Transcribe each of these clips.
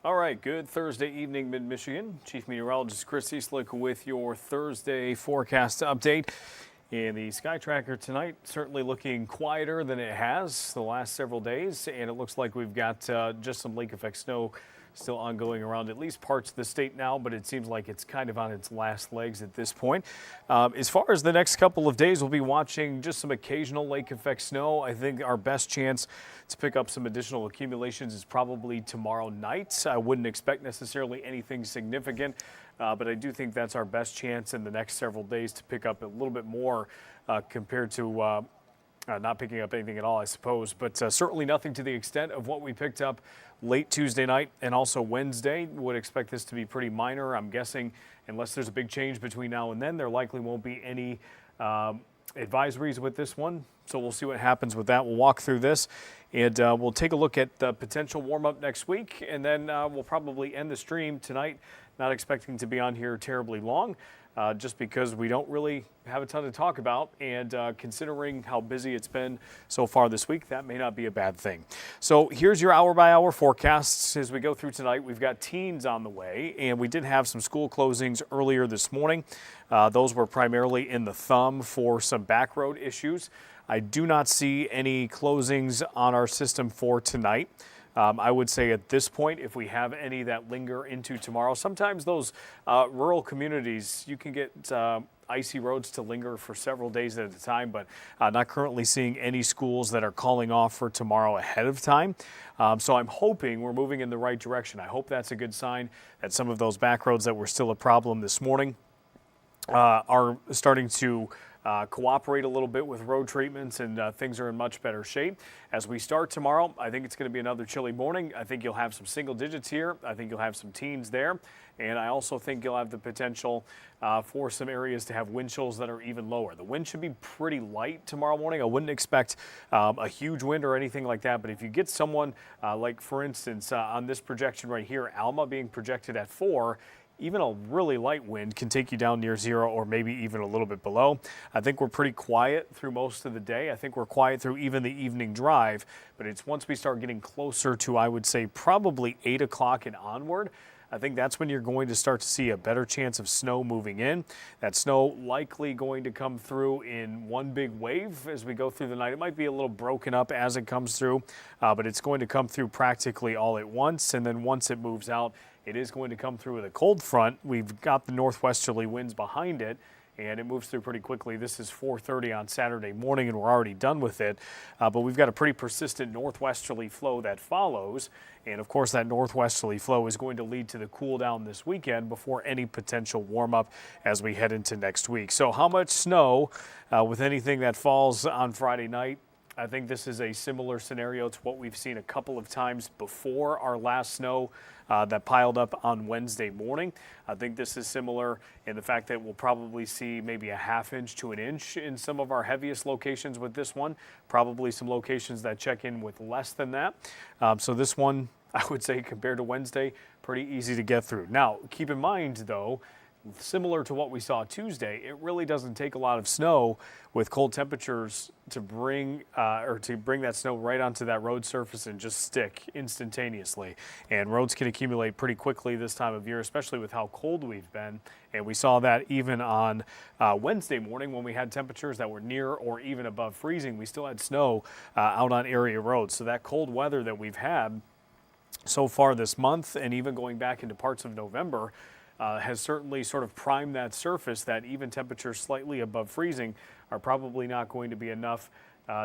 All right, good Thursday evening, Mid-Michigan. Chief Meteorologist Chris Easlick with your Thursday forecast update. And the sky tracker tonight certainly looking quieter than it has the last several days. And it looks like we've got just some lake effect snow still ongoing around at least parts of the state now, but it seems like it's kind of on its last legs at this point. As far as the next couple of days, we'll be watching just some occasional lake effect snow. I think our best chance to pick up some additional accumulations is probably tomorrow night. I wouldn't expect necessarily anything significant, but I do think that's our best chance in the next several days to pick up a little bit more compared to not picking up anything at all, I suppose, but certainly nothing to the extent of what we picked up late Tuesday night and also Wednesday. Would expect this to be pretty minor. I'm guessing unless there's a big change between now and then, there likely won't be any advisories with this one. So we'll see what happens with that. We'll walk through this and we'll take a look at the potential warm up next week. And then we'll probably end the stream tonight. Not expecting to be on here terribly long. Just because we don't really have a ton to talk about, and considering how busy it's been so far this week, that may not be a bad thing. So here's your hour-by-hour forecasts as we go through tonight. We've got teens on the way, and we did have some school closings earlier this morning. Those were primarily in the thumb for some back road issues. I do not see any closings on our system for tonight. I would say at this point, if we have any that linger into tomorrow, sometimes those rural communities, you can get icy roads to linger for several days at a time, but not currently seeing any schools that are calling off for tomorrow ahead of time. So I'm hoping we're moving in the right direction. I hope that's a good sign that some of those back roads that were still a problem this morning are starting to cooperate a little bit with road treatments, and things are in much better shape. As we start tomorrow, I think it's going to be another chilly morning. I think you'll have some single digits here. I think you'll have some teens there. And I also think you'll have the potential for some areas to have wind chills that are even lower. The wind should be pretty light tomorrow morning. I wouldn't expect a huge wind or anything like that. But if you get someone like, for instance, on this projection right here, Alma being projected at 4, even a really light wind can take you down near 0 or maybe even a little bit below. I think we're pretty quiet through most of the day. I think we're quiet through even the evening drive, but it's once we start getting closer to, I would say, probably 8 o'clock and onward, I think that's when you're going to start to see a better chance of snow moving in. That snow likely going to come through in one big wave as we go through the night. It might be a little broken up as it comes through, but it's going to come through practically all at once. And then once it moves out, it is going to come through with a cold front. We've got the northwesterly winds behind it, and it moves through pretty quickly. This is 4:30 on Saturday morning, and we're already done with it. But we've got a pretty persistent northwesterly flow that follows. And, of course, that northwesterly flow is going to lead to the cool down this weekend before any potential warm-up as we head into next week. So how much snow with anything that falls on Friday night? I think this is a similar scenario to what we've seen a couple of times before our last snow that piled up on Wednesday morning. I think this is similar in the fact that we'll probably see maybe a ½ inch to an inch in some of our heaviest locations with this one. Probably some locations that check in with less than that. So this one, I would say, compared to Wednesday, pretty easy to get through. Now, keep in mind, though, similar to what we saw Tuesday, it really doesn't take a lot of snow with cold temperatures to bring that snow right onto that road surface and just stick instantaneously. And roads can accumulate pretty quickly this time of year, especially with how cold we've been. And we saw that even on Wednesday morning when we had temperatures that were near or even above freezing. We still had snow out on area roads. So that cold weather that we've had so far this month, and even going back into parts of November, has certainly sort of primed that surface that even temperatures slightly above freezing are probably not going to be enough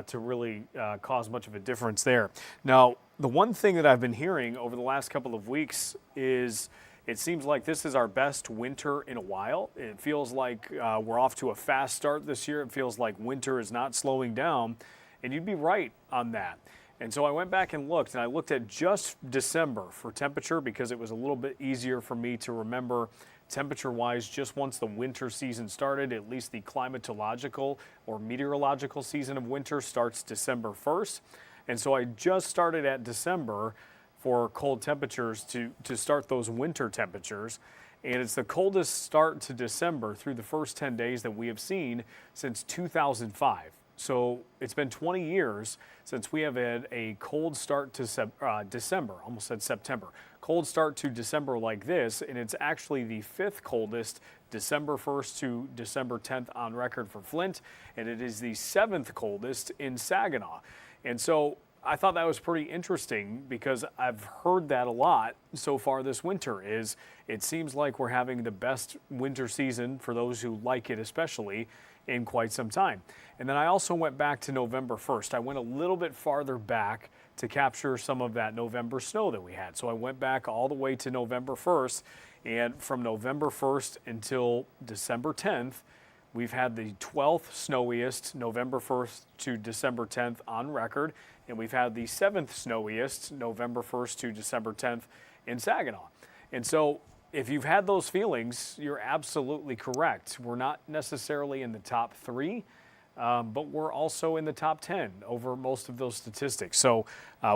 to really cause much of a difference there. Now, the one thing that I've been hearing over the last couple of weeks is it seems like this is our best winter in a while. It feels like we're off to a fast start this year. It feels like winter is not slowing down, and you'd be right on that. And so I went back and looked, and I looked at just December for temperature because it was a little bit easier for me to remember temperature-wise just once the winter season started. At least the climatological or meteorological season of winter starts December 1st. And so I just started at December for cold temperatures to start those winter temperatures. And it's the coldest start to December through the first 10 days that we have seen since 2005. So it's been 20 years since we have had a cold start to December, almost said September, cold start to December like this, and it's actually the 5th coldest December 1st to December 10th on record for Flint, and it is the 7th coldest in Saginaw. And so I thought that was pretty interesting because I've heard that a lot so far this winter. Is it seems like we're having the best winter season, for those who like it especially, in quite some time. And then I also went back to November 1st. I went a little bit farther back to capture some of that November snow that we had. So I went back all the way to November 1st, and from November 1st until December 10th, we've had the 12th snowiest November 1st to December 10th on record, and we've had the 7th snowiest November 1st to December 10th in Saginaw. And so if you've had those feelings, you're absolutely correct. We're not necessarily in the top 3, but we're also in the top 10 over most of those statistics. So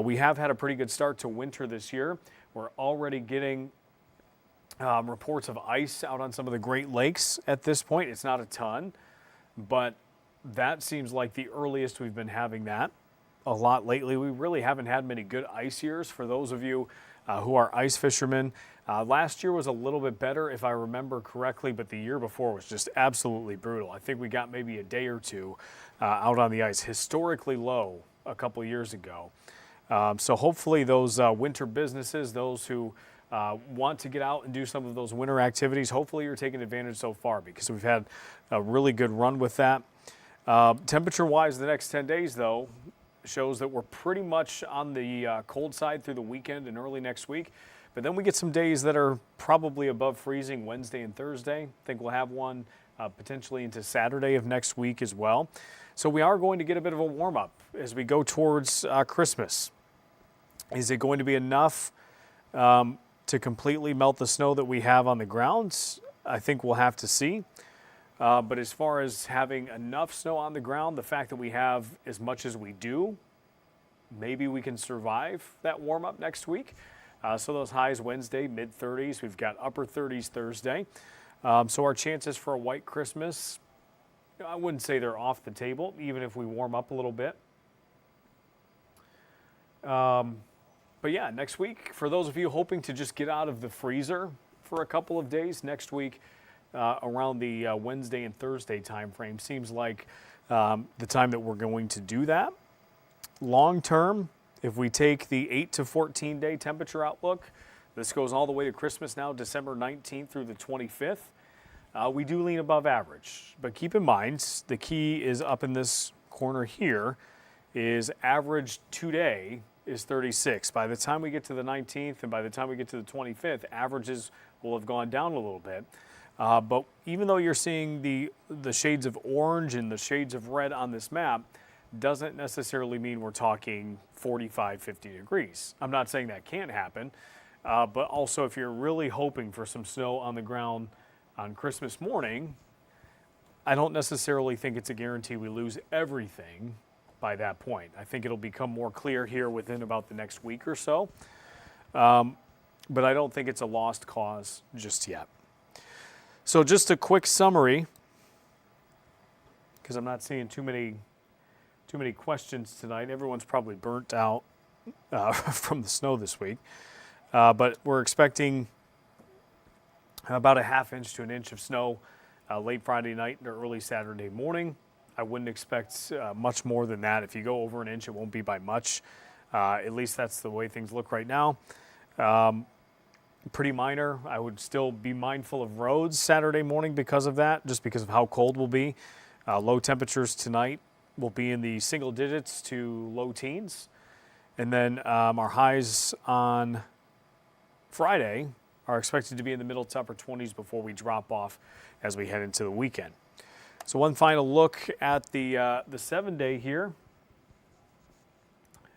we have had a pretty good start to winter this year. We're already getting reports of ice out on some of the Great Lakes at this point. It's not a ton, but that seems like the earliest we've been having that a lot lately. We really haven't had many good ice years for those of you who are ice fishermen. Last year was a little bit better, if I remember correctly, but the year before was just absolutely brutal. I think we got maybe a day or two out on the ice, historically low a couple years ago. So hopefully those winter businesses, those who want to get out and do some of those winter activities, hopefully you're taking advantage so far, because we've had a really good run with that. Temperature-wise, the next 10 days, though, shows that we're pretty much on the cold side through the weekend and early next week. But then we get some days that are probably above freezing Wednesday and Thursday. I think we'll have one potentially into Saturday of next week as well. So we are going to get a bit of a warm-up as we go towards Christmas. Is it going to be enough to completely melt the snow that we have on the ground? I think we'll have to see. But as far as having enough snow on the ground, the fact that we have as much as we do, maybe we can survive that warm-up next week. So those highs Wednesday, mid-30s. We've got upper 30s Thursday. So our chances for a white Christmas, I wouldn't say they're off the table, even if we warm up a little bit. But yeah, next week, for those of you hoping to just get out of the freezer for a couple of days, next week around the Wednesday and Thursday time frame seems like the time that we're going to do that. Long term, if we take the 8 to 14 day temperature outlook, this goes all the way to Christmas now, December 19th through the 25th. We do lean above average, but keep in mind, the key is up in this corner here, is average today is 36. By the time we get to the 19th and by the time we get to the 25th, averages will have gone down a little bit. But even though you're seeing the shades of orange and the shades of red on this map, doesn't necessarily mean we're talking 45, 50 degrees. I'm not saying that can't happen, but also if you're really hoping for some snow on the ground on Christmas morning, I don't necessarily think it's a guarantee we lose everything by that point. I think it'll become more clear here within about the next week or so, but I don't think it's a lost cause just yet. So just a quick summary, because I'm not seeing too many questions tonight. Everyone's probably burnt out from the snow this week. But we're expecting about a ½ inch to an inch of snow late Friday night or early Saturday morning. I wouldn't expect much more than that. If you go over an inch, it won't be by much. At least that's the way things look right now. Pretty minor. I would still be mindful of roads Saturday morning because of that, just because of how cold we'll be. Low temperatures tonight will be in the single digits to low teens. And then our highs on Friday are expected to be in the middle to upper 20s before we drop off as we head into the weekend. So one final look at the 7-day here.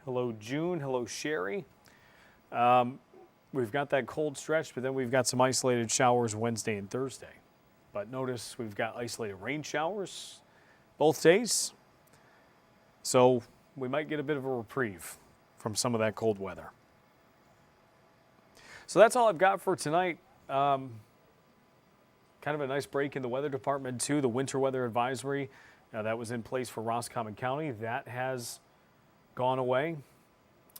Hello, June. Hello, Sherry. We've got that cold stretch, but then we've got some isolated showers Wednesday and Thursday. But notice we've got isolated rain showers both days. So we might get a bit of a reprieve from some of that cold weather. So that's all I've got for tonight. Kind of a nice break in the weather department too. The winter weather advisory Now, that was in place for Roscommon County. That has gone away.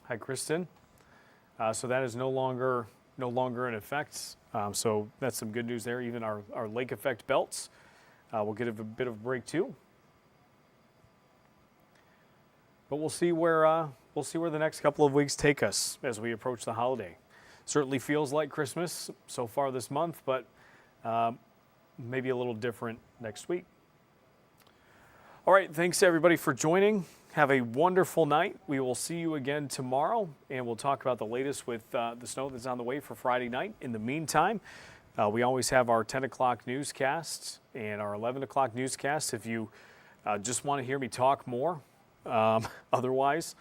Hi, Kristen. So that is no longer in effect. So that's some good news there. Even our lake effect belts will get a bit of a break too. But we'll see where the next couple of weeks take us as we approach the holiday. Certainly feels like Christmas so far this month, but maybe a little different next week. All right, thanks everybody for joining. Have a wonderful night. We will see you again tomorrow, and we'll talk about the latest with the snow that's on the way for Friday night. In the meantime, we always have our 10 o'clock newscasts and our 11 o'clock newscasts if you just want to hear me talk more. Otherwise,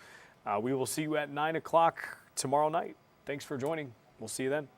we will see you at 9 o'clock tomorrow night. Thanks for joining. We'll see you then.